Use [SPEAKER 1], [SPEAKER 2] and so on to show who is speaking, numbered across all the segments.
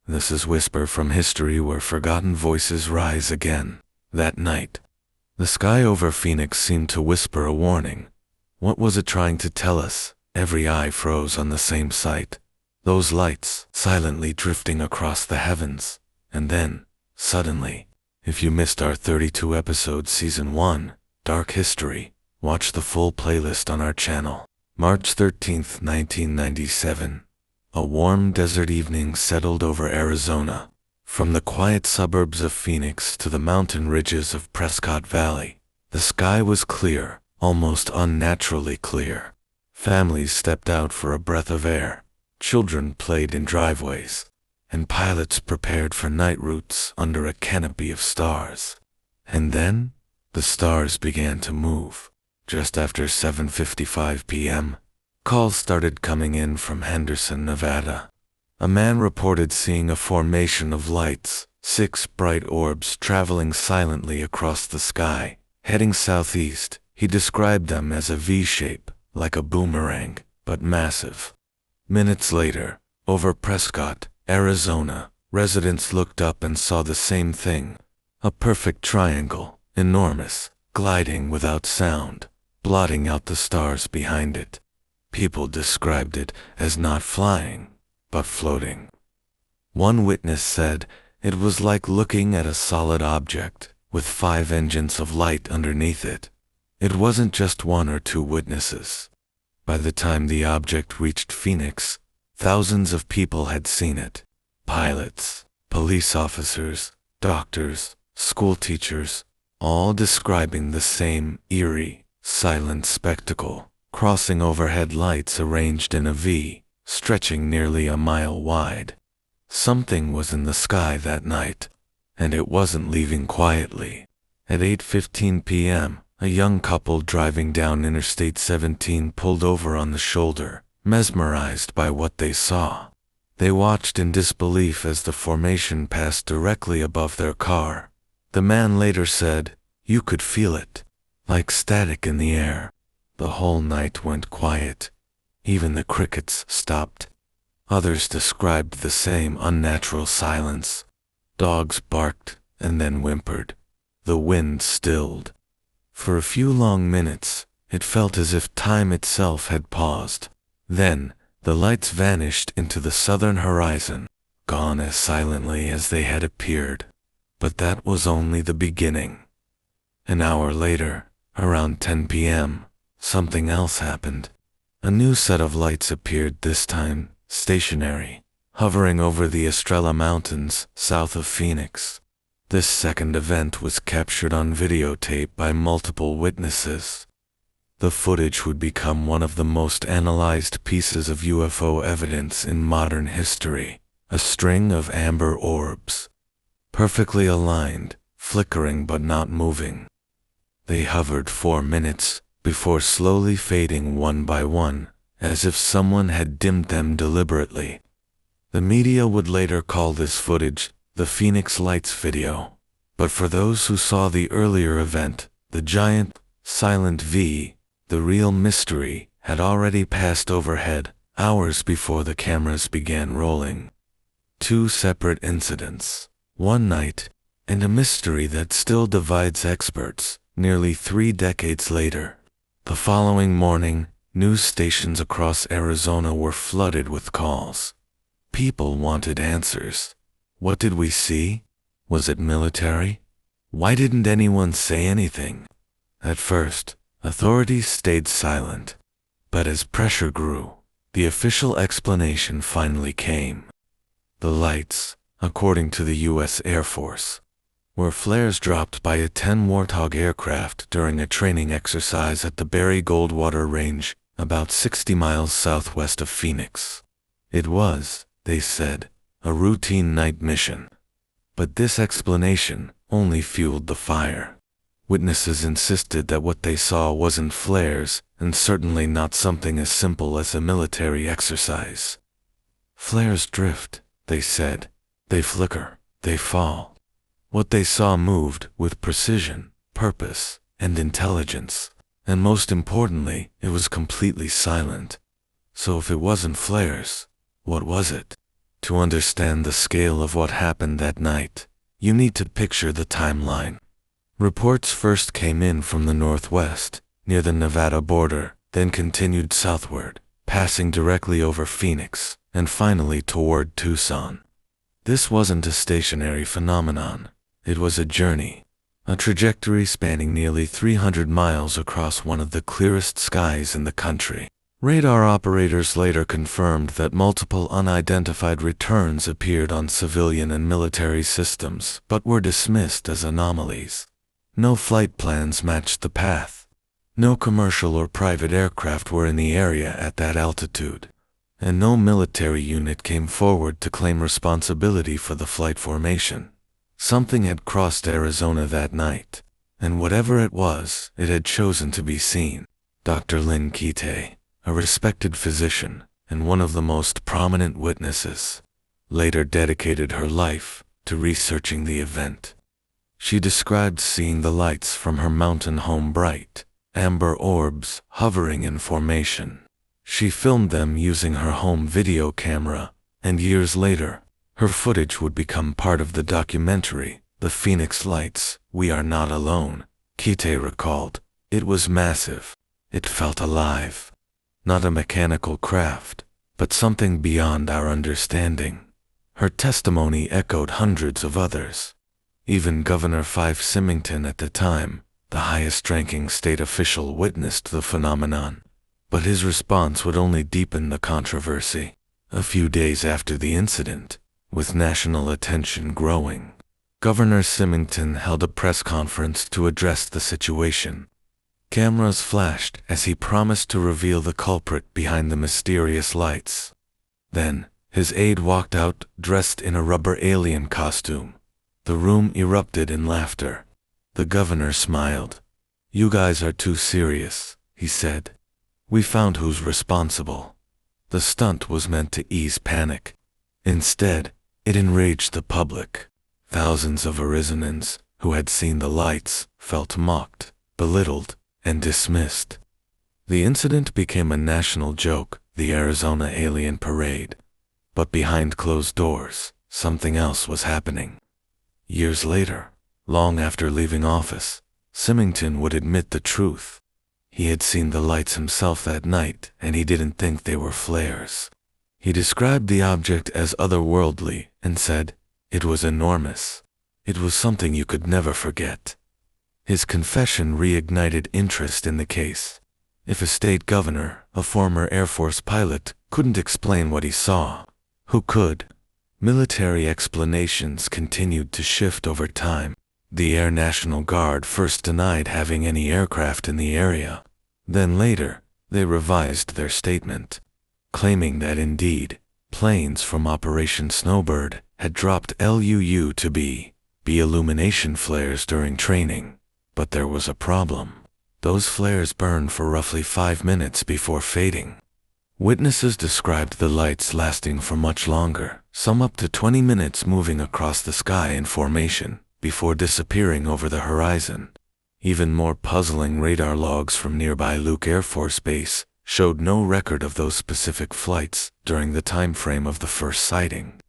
[SPEAKER 1] This is Whisper from History, where forgotten voices rise again. That night, the sky over Phoenix seemed to whisper a warning. What was it trying to tell us? Every eye froze on the same sight. Those lights silently drifting across the heavens. And then, suddenly, if you missed our 32 episode Season 1, Dark History, watch the full playlist on our channel. March 13th, 1997. A warm desert evening settled over Arizona. From the quiet suburbs of Phoenix to the mountain ridges of Prescott Valley, the sky was clear, almost unnaturally clear. Families stepped out for a breath of air, children played in driveways, and pilots prepared for night routes under a canopy of stars. And then, the stars began to move. Just after 7:55 p.m., calls started coming in from Henderson, Nevada. A man reported seeing a formation of lights, 6 bright orbs traveling silently across the sky, heading southeast. He described them as a V-shape, like a boomerang, but massive. Minutes later, over Prescott, Arizona, residents looked up and saw the same thing. A perfect triangle, enormous, gliding without sound, blotting out the stars behind it. People described it as not flying, but floating. One witness said it was like looking at a solid object, with 5 engines of light underneath it. It wasn't just 1 or 2 witnesses. By the time the object reached Phoenix, thousands of people had seen it. Pilots, police officers, doctors, school teachers, all describing the same eerie, silent spectacle. Crossing overhead lights arranged in a V, stretching nearly a mile wide. Something was in the sky that night, and it wasn't leaving quietly. At 8:15 p.m., a young couple driving down Interstate 17 pulled over on the shoulder, mesmerized by what they saw. They watched in disbelief as the formation passed directly above their car. The man later said, "You could feel it, like static in the air." The whole night went quiet. Even the crickets stopped. Others described the same unnatural silence. Dogs barked and then whimpered. The wind stilled. For a few long minutes, it felt as if time itself had paused. Then, the lights vanished into the southern horizon, gone as silently as they had appeared. But that was only the beginning. An hour later, around 10 p.m., something else happened. A new set of lights appeared, this time stationary, hovering over the Estrella Mountains south of Phoenix. This second event was captured on videotape by multiple witnesses. The footage would become one of the most analyzed pieces of UFO evidence in modern history. A string of amber orbs, perfectly aligned, flickering but not moving. They hovered 4 minutes, before slowly fading one by one, as if someone had dimmed them deliberately. The media would later call this footage the Phoenix Lights video. But for those who saw the earlier event, the giant, silent V, the real mystery had already passed overhead, hours before the cameras began rolling. 2 separate incidents, one night, and a mystery that still divides experts, nearly 3 decades later. The following morning, news stations across Arizona were flooded with calls. People wanted answers. What did we see? Was it military? Why didn't anyone say anything? At first, authorities stayed silent. But as pressure grew, the official explanation finally came. The lights, according to the U.S. Air Force, were flares dropped by a 10 Warthog aircraft during a training exercise at the Berry Goldwater Range, about 60 miles southwest of Phoenix. It was, they said, a routine night mission. But this explanation only fueled the fire. Witnesses insisted that what they saw wasn't flares, and certainly not something as simple as a military exercise. Flares drift, they said. They flicker, they fall. What they saw moved with precision, purpose, and intelligence, and most importantly, it was completely silent. So if it wasn't flares, what was it? To understand the scale of what happened that night, you need to picture the timeline. Reports first came in from the northwest, near the Nevada border, then continued southward, passing directly over Phoenix, and finally toward Tucson. This wasn't a stationary phenomenon. It was a journey, a trajectory spanning nearly 300 miles across one of the clearest skies in the country. Radar operators later confirmed that multiple unidentified returns appeared on civilian and military systems, but were dismissed as anomalies. No flight plans matched the path. No commercial or private aircraft were in the area at that altitude, and no military unit came forward to claim responsibility for the flight formation. Something had crossed Arizona that night, and whatever it was, it had chosen to be seen. Dr. Lynn Kite, a respected physician and one of the most prominent witnesses, later dedicated her life to researching the event. She described seeing the lights from her mountain home bright, amber orbs hovering in formation. She filmed them using her home video camera, and years later, her footage would become part of the documentary, The Phoenix Lights, We Are Not Alone. Kite recalled, "It was massive. It felt alive. Not a mechanical craft, but something beyond our understanding." Her testimony echoed hundreds of others. Even Governor Fife Symington at the time, the highest-ranking state official, witnessed the phenomenon. But his response would only deepen the controversy. A few days after the incident, with national attention growing, Governor Symington held a press conference to address the situation. Cameras flashed as he promised to reveal the culprit behind the mysterious lights. Then, his aide walked out dressed in a rubber alien costume. The room erupted in laughter. The governor smiled. "You guys are too serious," he said. "We found who's responsible." The stunt was meant to ease panic. Instead, it enraged the public. Thousands of Arizonans who had seen the lights felt mocked, belittled, and dismissed. The incident became a national joke, the Arizona Alien Parade. But behind closed doors, something else was happening. Years later, long after leaving office, Symington would admit the truth. He had seen the lights himself that night, and he didn't think they were flares. He described the object as otherworldly and said, "It was enormous. It was something you could never forget." His confession reignited interest in the case. If a state governor, a former Air Force pilot, couldn't explain what he saw, who could? Military explanations continued to shift over time. The Air National Guard first denied having any aircraft in the area. Then later, they revised their statement, claiming that indeed, planes from Operation Snowbird had dropped LUU-B illumination flares during training. But there was a problem. Those flares burned for roughly 5 minutes before fading. Witnesses described the lights lasting for much longer, some up to 20 minutes, moving across the sky in formation, before disappearing over the horizon. Even more puzzling, radar logs from nearby Luke Air Force Base showed no record of those specific flights during the time frame of the first sighting.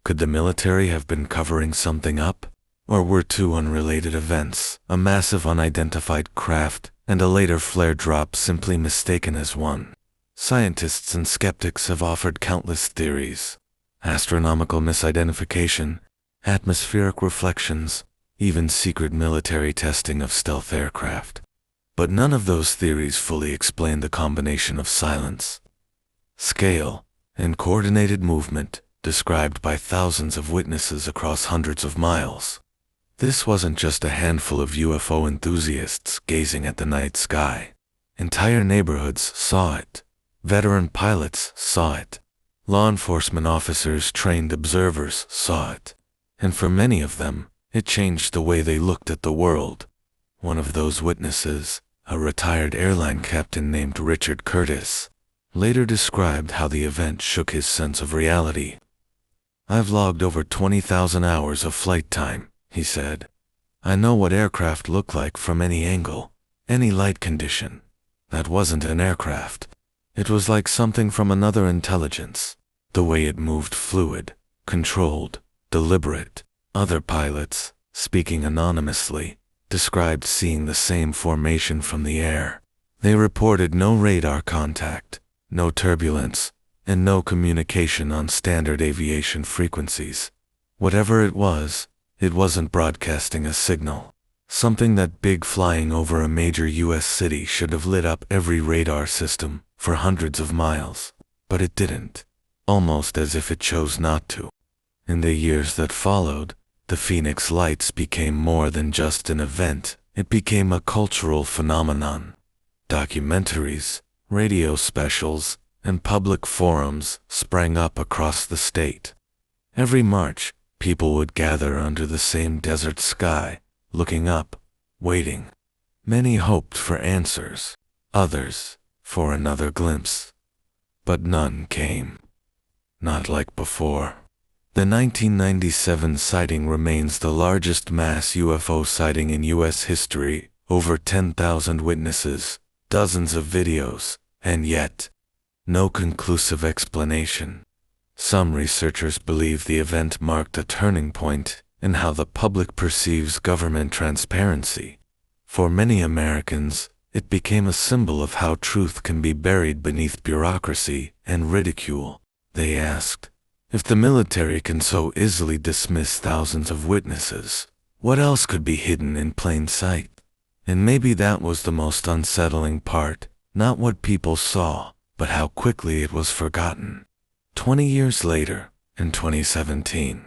[SPEAKER 1] Could the military have been covering something up? Or were two unrelated events, a massive unidentified craft and a later flare drop, simply mistaken as one? Scientists and skeptics have offered countless theories: astronomical misidentification, atmospheric reflections, even secret military testing of stealth aircraft. But none of those theories fully explain the combination of silence, scale, and coordinated movement described by thousands of witnesses across hundreds of miles. This wasn't just a handful of UFO enthusiasts gazing at the night sky. Entire neighborhoods saw it. Veteran pilots saw it. Law enforcement officers, trained observers, saw it. And for many of them, it changed the way they looked at the world. One of those witnesses, a retired airline captain named Richard Curtis, later described how the event shook his sense of reality. "I've logged over 20,000 hours of flight time," he said. "I know what aircraft look like from any angle, any light condition. That wasn't an aircraft. It was like something from another intelligence. The way it moved fluid, controlled, deliberate. Other pilots, speaking anonymously, described seeing the same formation from the air. They reported no radar contact, no turbulence, and no communication on standard aviation frequencies. Whatever it wasn't broadcasting a signal. Something that big flying over a major U.S. city should have lit up every radar system for hundreds of miles. But it didn't. Almost as if it chose not to. In the years that followed, the Phoenix Lights became more than just an event. It became a cultural phenomenon. Documentaries, radio specials, and public forums sprang up across the state. Every March, people would gather under the same desert sky, looking up, waiting. Many hoped for answers, others for another glimpse. But none came. Not like before. The 1997 sighting remains the largest mass UFO sighting in U.S. history, over 10,000 witnesses, dozens of videos, and yet, no conclusive explanation. Some researchers believe the event marked a turning point in how the public perceives government transparency. For many Americans, it became a symbol of how truth can be buried beneath bureaucracy and ridicule. They asked, if the military can so easily dismiss thousands of witnesses, what else could be hidden in plain sight? And maybe that was the most unsettling part, not what people saw, but how quickly it was forgotten. 20 years later, in 2017,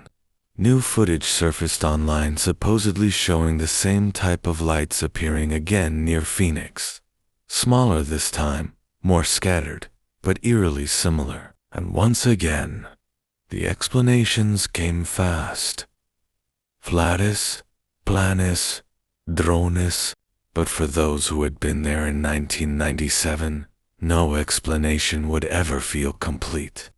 [SPEAKER 1] new footage surfaced online supposedly showing the same type of lights appearing again near Phoenix. Smaller this time, more scattered, but eerily similar. And once again, the explanations came fast. Flatus, planus, dronus, but for those who had been there in 1997, no explanation would ever feel complete.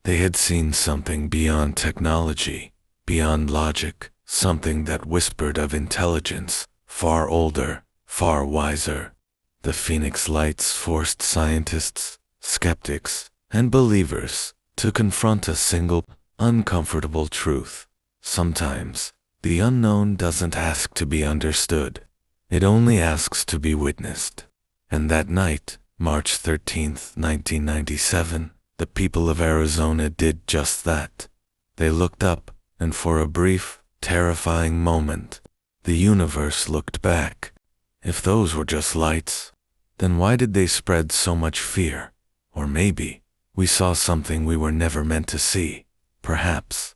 [SPEAKER 1] They had seen something beyond technology, beyond logic, something that whispered of intelligence, far older, far wiser. The Phoenix Lights forced scientists, skeptics, and believers to confront a single, uncomfortable truth. Sometimes, the unknown doesn't ask to be understood. It only asks to be witnessed. And that night, March 13, 1997, the people of Arizona did just that. They looked up, and for a brief, terrifying moment, the universe looked back. If those were just lights, then why did they spread so much fear? Or maybe, we saw something we were never meant to see. Perhaps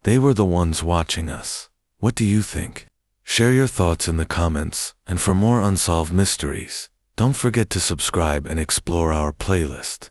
[SPEAKER 1] they were the ones watching us. What do you think? Share your thoughts in the comments, and for more unsolved mysteries, don't forget to subscribe and explore our playlist.